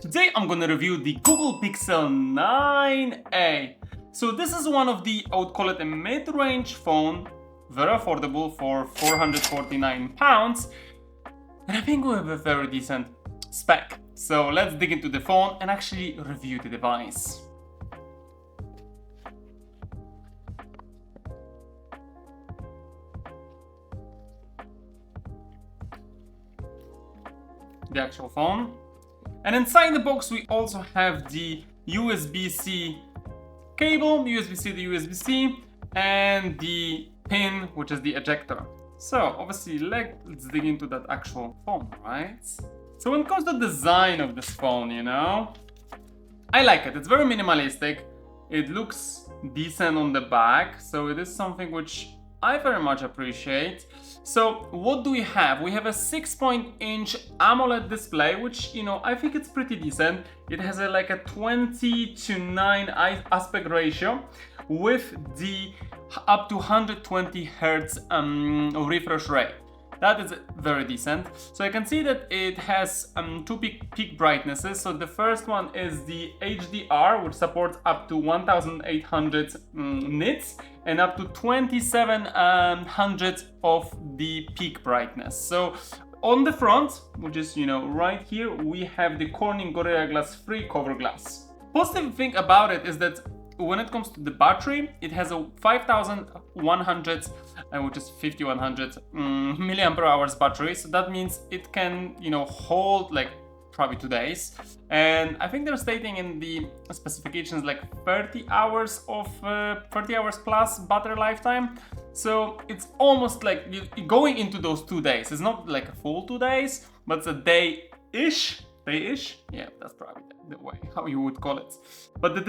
Today I'm gonna review the Google Pixel 9a. So this is one of the, I would call it a mid-range phone, very affordable for £449, and I think we have a very decent spec. So let's dig into the phone and actually review the device. The actual phone. And inside the box we also have the USB-C cable, USB-C to USB-C, and the pin, which is the ejector. So obviously let's dig into that actual phone, right? So when it comes to the design of this phone, I like it. It's very minimalistic. It looks decent on the back, so it is something which I very much appreciate. So what do we have? We have a 6-inch AMOLED display, which, I think it's pretty decent. It has like a 20:9 aspect ratio with the up to 120 Hz refresh rate. That is very decent. So I can see that it has two peak brightnesses. So the first one is the HDR, which supports up to 1800 nits and up to 2700 of the peak brightness. So on the front, which is right here, we have the Corning Gorilla Glass 3 cover glass. Positive thing about it is that when it comes to the battery, it has a 5100, which is 5100 milliampere hours battery. So that means it can, hold like probably 2 days. And I think they're stating in the specifications like 30 hours plus battery lifetime. So it's almost like going into those 2 days. It's not like a full 2 days, but it's a day-ish. Yeah, that's probably the way how you would call it. But the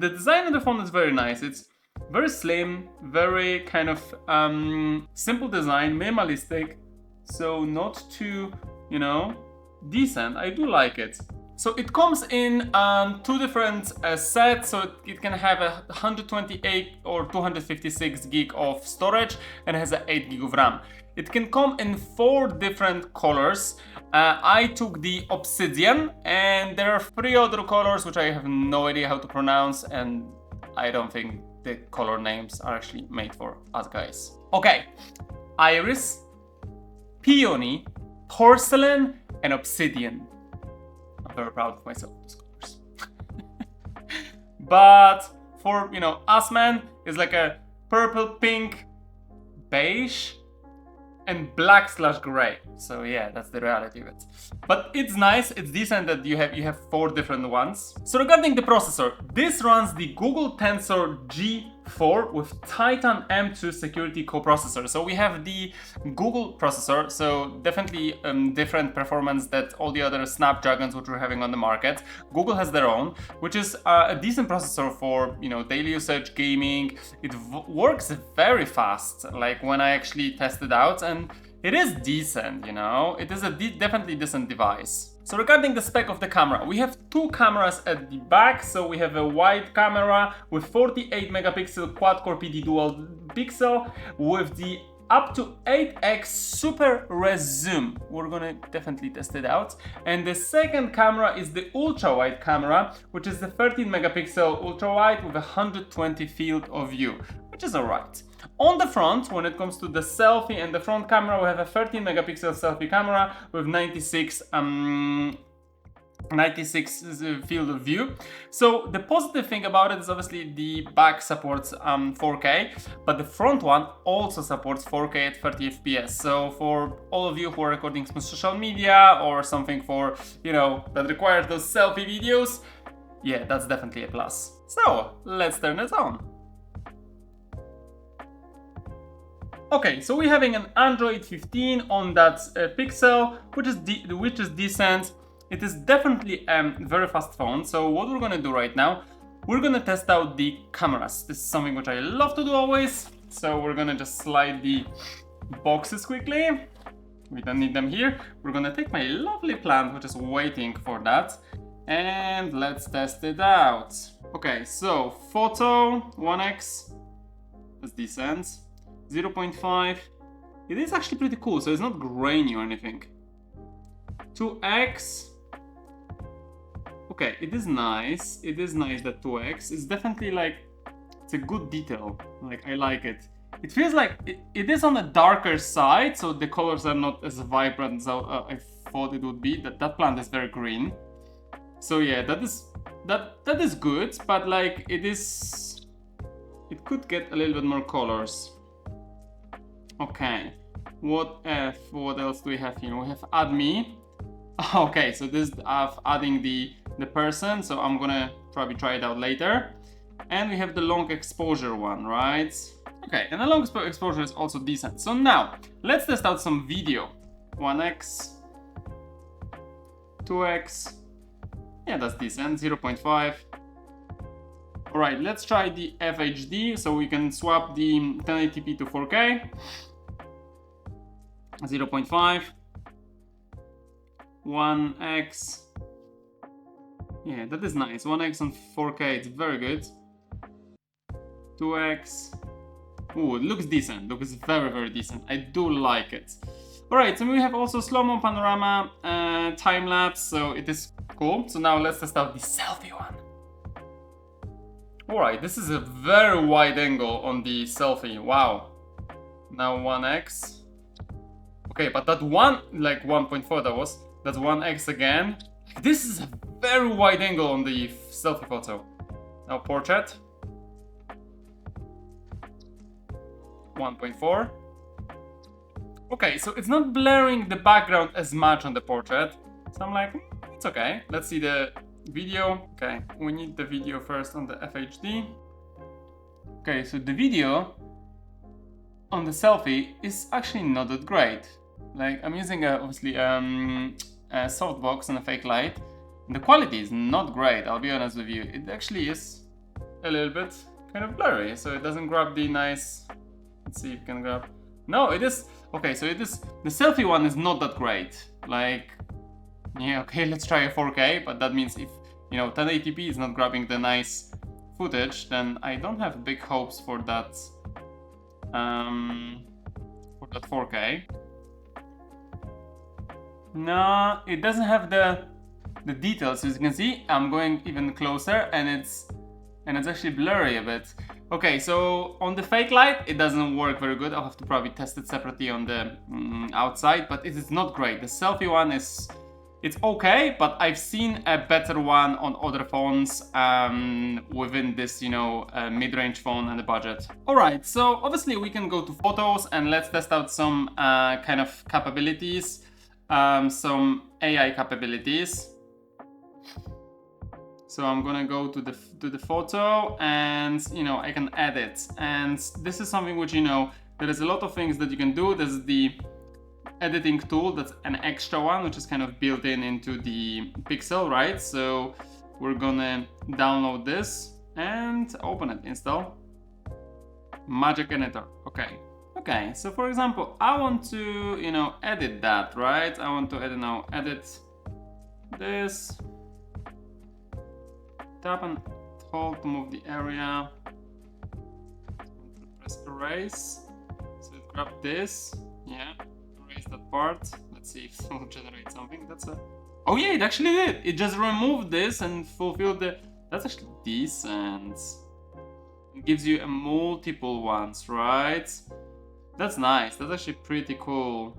design of the phone is very nice. It's very slim, very kind of simple design, minimalistic, so not too, decent. I do like it. So it comes in two different sets, so it can have a 128 or 256 gig of storage and has a 8 gig of RAM. It can come in 4 different colors. I took the Obsidian, and there are 3 other colors which I have no idea how to pronounce, and I don't think the color names are actually made for us guys. Okay, Iris, Peony, Porcelain, and Obsidian. I'm very proud of myself with those colors. But for, us man, it's like a purple, pink, beige, and black/gray. So yeah, that's the reality of it. But it's nice, it's decent that you have 4 different ones. So regarding the processor, this runs the Google Tensor G4 with Titan M2 security coprocessor. So we have the Google processor, so definitely different performance that all the other Snapdragons which we're having on the market. Google has their own, which is a decent processor for daily usage, gaming. It works very fast, like when I actually test it out, and it is decent, it is a definitely decent device. So regarding the spec of the camera, we have 2 cameras at the back. So we have a wide camera with 48 megapixel quad-core PD dual pixel with the up to 8x super res zoom. We're gonna definitely test it out. And the second camera is the ultra wide camera, which is the 13 megapixel ultra wide with 120 field of view, which is alright. On the front, when it comes to the selfie and the front camera, we have a 13 megapixel selfie camera with 96 field of view. So the positive thing about it is obviously the back supports 4K, but the front one also supports 4K at 30 FPS. So for all of you who are recording some social media or something for, that requires those selfie videos, yeah, that's definitely a plus. So let's turn it on. Okay, so we're having an Android 15 on that Pixel, which is decent. It is definitely a very fast phone. So what we're gonna do right now, we're gonna test out the cameras. This is something which I love to do always. So we're gonna just slide the boxes quickly. We don't need them here. We're gonna take my lovely plant, which is waiting for that, and let's test it out. Okay, so photo 1x, that's decent. 0.5, it is actually pretty cool, so it's not grainy or anything. 2x, Okay, it is nice. It is nice that 2x. It's definitely like, it's a good detail. Like, I like it. It feels like it is on the darker side, so the colors are not as vibrant as I thought it would be. That plant is very green. So yeah, that is good, but like it could get a little bit more colors. Okay, what else do we have here? We have add me. Okay, so this is adding the person, so I'm gonna probably try it out later. And we have the long exposure one, right? Okay, and the long exposure is also decent. So now, let's test out some video. 1x, 2x, yeah, that's decent, 0.5. All right, let's try the FHD, so we can swap the 1080p to 4K. 0.5. 1x. Yeah, that is nice. 1x on 4K, it's very good. 2x. Ooh, it looks decent. Looks very, very decent. I do like it. Alright, so we have also slow-mo panorama, time-lapse, so it is cool. So now let's test out the selfie one. Alright, this is a very wide angle on the selfie. Wow. Now 1x. Okay, but that one, like 1.4 that's 1x again. This is a very wide angle on the selfie photo. Now portrait. 1.4. Okay, so it's not blurring the background as much on the portrait. So I'm like, it's okay. Let's see the video. Okay, we need the video first on the FHD. Okay, so the video on the selfie is actually not that great. Like, I'm using obviously a softbox and a fake light. And the quality is not great, I'll be honest with you. It actually is a little bit kind of blurry, so it doesn't grab the nice. Let's see if you can grab. No, it is. Okay, so it is. The selfie one is not that great. Like, yeah, okay, let's try a 4K, but that means if, 1080p is not grabbing the nice footage, then I don't have big hopes for that. For that 4K. No, it doesn't have the details. As you can see, I'm going even closer, and it's actually blurry a bit. Okay, so on the fake light, it doesn't work very good. I'll have to probably test it separately on the outside, but it is not great. The selfie one it's okay, but I've seen a better one on other phones within this, mid-range phone and the budget. All right, so obviously we can go to photos and let's test out some kind of capabilities, some AI capabilities. So I'm gonna go to the photo, and I can edit, and this is something which there is a lot of things that you can do. There's the editing tool, that's an extra one, which is kind of built into the Pixel, right? So we're gonna download this and open it, install Magic Editor. Okay, so for example, I want to edit that, right? I want to edit this. Tap and hold to move the area. Press erase. So it grabbed this. Yeah, erase that part. Let's see if it will generate something. Oh yeah, it actually did. It just removed this and fulfilled the. That's actually decent. It gives you a multiple ones, right? That's nice. That's actually pretty cool.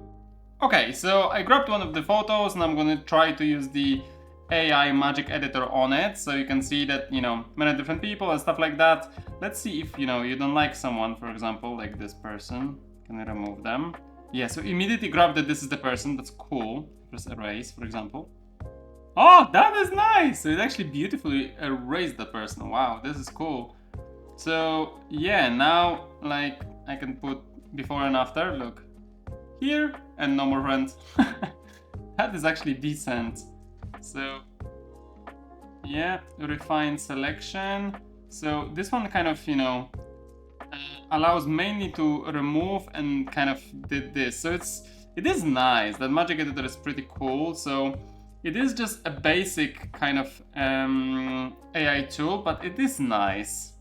Okay, so I grabbed one of the photos and I'm gonna try to use the AI magic editor on it, so you can see that many different people and stuff like that. Let's see if you don't like someone, for example, like this person. Can I remove them? Yeah, so immediately grab that this is the person. That's cool. Press erase, for example. Oh, that is nice. So it actually beautifully erased the person. Wow, this is cool. So yeah, now like I can put before and after. Look here, and no more friends. That is actually decent. So yeah, refine selection. So this one kind of allows mainly to remove and kind of did this. So it is nice. That magic editor is pretty cool. So it is just a basic kind of AI tool, but it is nice.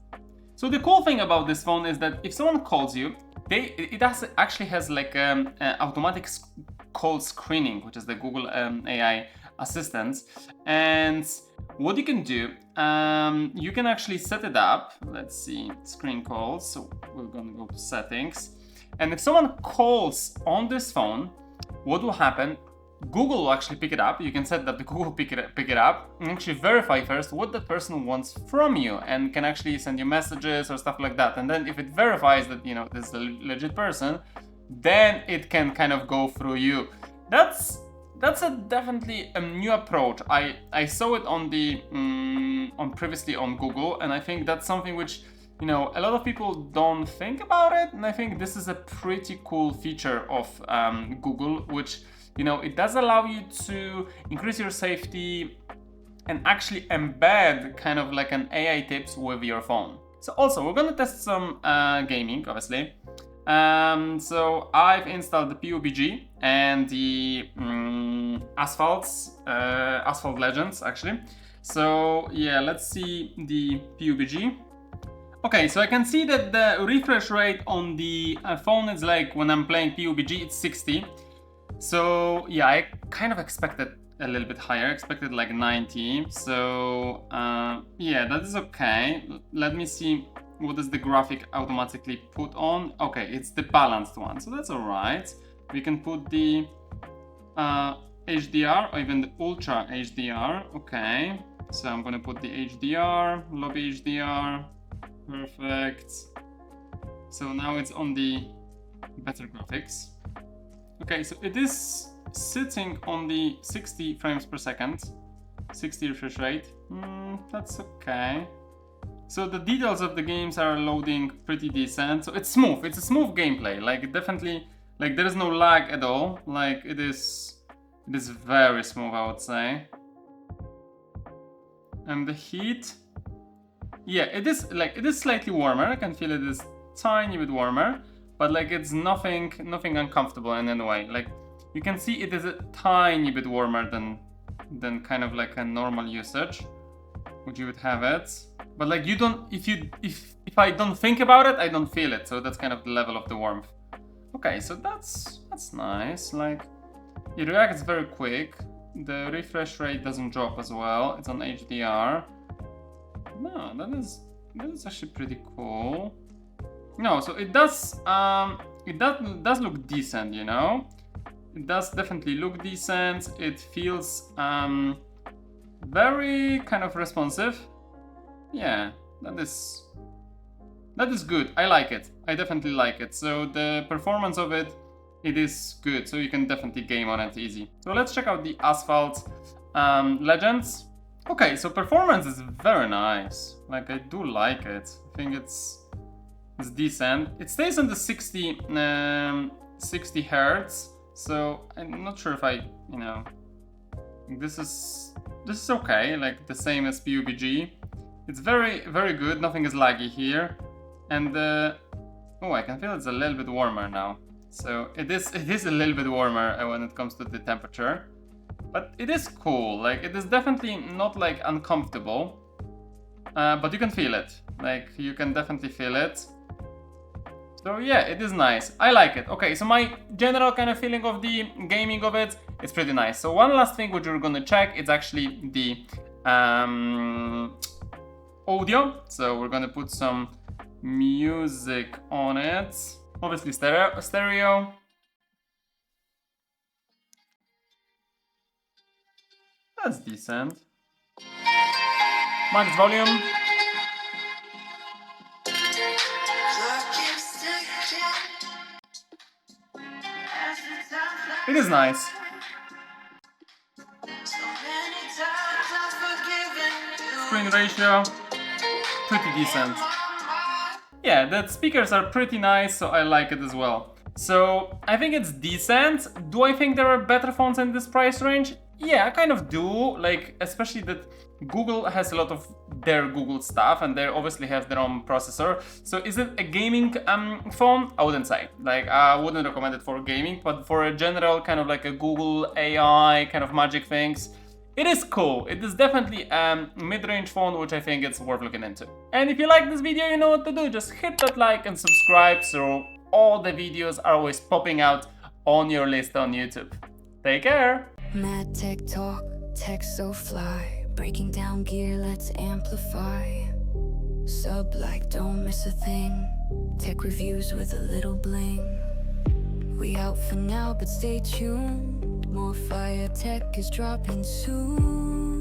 So the cool thing about this phone is that if someone calls you, it actually has like automatic call screening, which is the Google AI assistant. And what you can do, you can actually set it up. Let's see, screen calls. So we're gonna go to settings. And if someone calls on this phone, what will happen? Google will actually pick it up. You can set that the Google pick it up and actually verify first what that person wants from you, and can actually send you messages or stuff like that. And then if it verifies that, you know, this is a legit person, then it can kind of go through you. That's definitely a new approach. I saw it on the previously on Google, and I think that's something which, you know, a lot of people don't think about it. And I think this is a pretty cool feature of Google, which, you know, it does allow you to increase your safety and actually embed kind of like an AI tips with your phone. So also we're gonna test some gaming, obviously. So I've installed the PUBG and the Asphalt Legends actually. So yeah, let's see the PUBG. Okay, so I can see that the refresh rate on the phone is like, when I'm playing PUBG, it's 60. So yeah, I kind of expected a little bit higher, expected like 90. So yeah, that is okay. Let me see what does the graphic automatically put on. Okay, it's the balanced one, so that's all right. We can put the HDR or even the Ultra HDR. Okay, so I'm gonna put the HDR, lobby HDR. Perfect. So now it's on the better graphics. Okay, so it is sitting on the 60 frames per second, 60 refresh rate. That's okay. So the details of the games are loading pretty decent. So it's smooth. It's a smooth gameplay. Like definitely, like there is no lag at all. Like it is very smooth, I would say. And the heat, yeah, it is slightly warmer. I can feel it is tiny bit warmer. But like it's nothing uncomfortable in any way. Like you can see it is a tiny bit warmer than kind of like a normal usage, which you would have it. But like you don't, if I don't think about it, I don't feel it. So that's kind of the level of the warmth. Okay, so that's nice. Like it reacts very quick. The refresh rate doesn't drop as well. It's on HDR. No, that is actually pretty cool. No, so it does look decent, you know? It does definitely look decent. It feels very kind of responsive. Yeah, that is good. I like it. I definitely like it. So the performance of it is good. So you can definitely game on it easy. So let's check out the Asphalt Legends. Okay, so performance is very nice. Like I do like it. I think it's decent. It stays on the 60 hertz. So I'm not sure if I, you know, this is okay. Like the same as PUBG. It's very good. Nothing is laggy here. And oh, I can feel it's a little bit warmer now. So it is a little bit warmer when it comes to the temperature. But it is cool. Like it is definitely not like uncomfortable. But you can feel it. Like you can definitely feel it. So yeah, it is nice. I like it. Okay, so my general kind of feeling of the gaming of it is pretty nice. So one last thing which we're gonna check is actually the audio. So we're gonna put some music on it. Obviously stereo. That's decent. Max volume. It is nice. Screen ratio, pretty decent. Yeah, the speakers are pretty nice, so I like it as well. So I think it's decent. Do I think there are better phones in this price range? Yeah, I kind of do. Like, especially that Google has a lot of their Google stuff, and they obviously have their own processor. So is it a gaming phone? I wouldn't say. Like, I wouldn't recommend it for gaming, but for a general kind of like a Google AI kind of magic things, it is cool. It is definitely a mid-range phone, which I think it's worth looking into. And if you like this video, you know what to do. Just hit that like and subscribe so all the videos are always popping out on your list on YouTube. Take care! MadTechTalk. Tech so fly, breaking down gear, let's amplify. Sub like, don't miss a thing. Tech reviews with a little bling. We out for now, but stay tuned. More fire tech is dropping soon.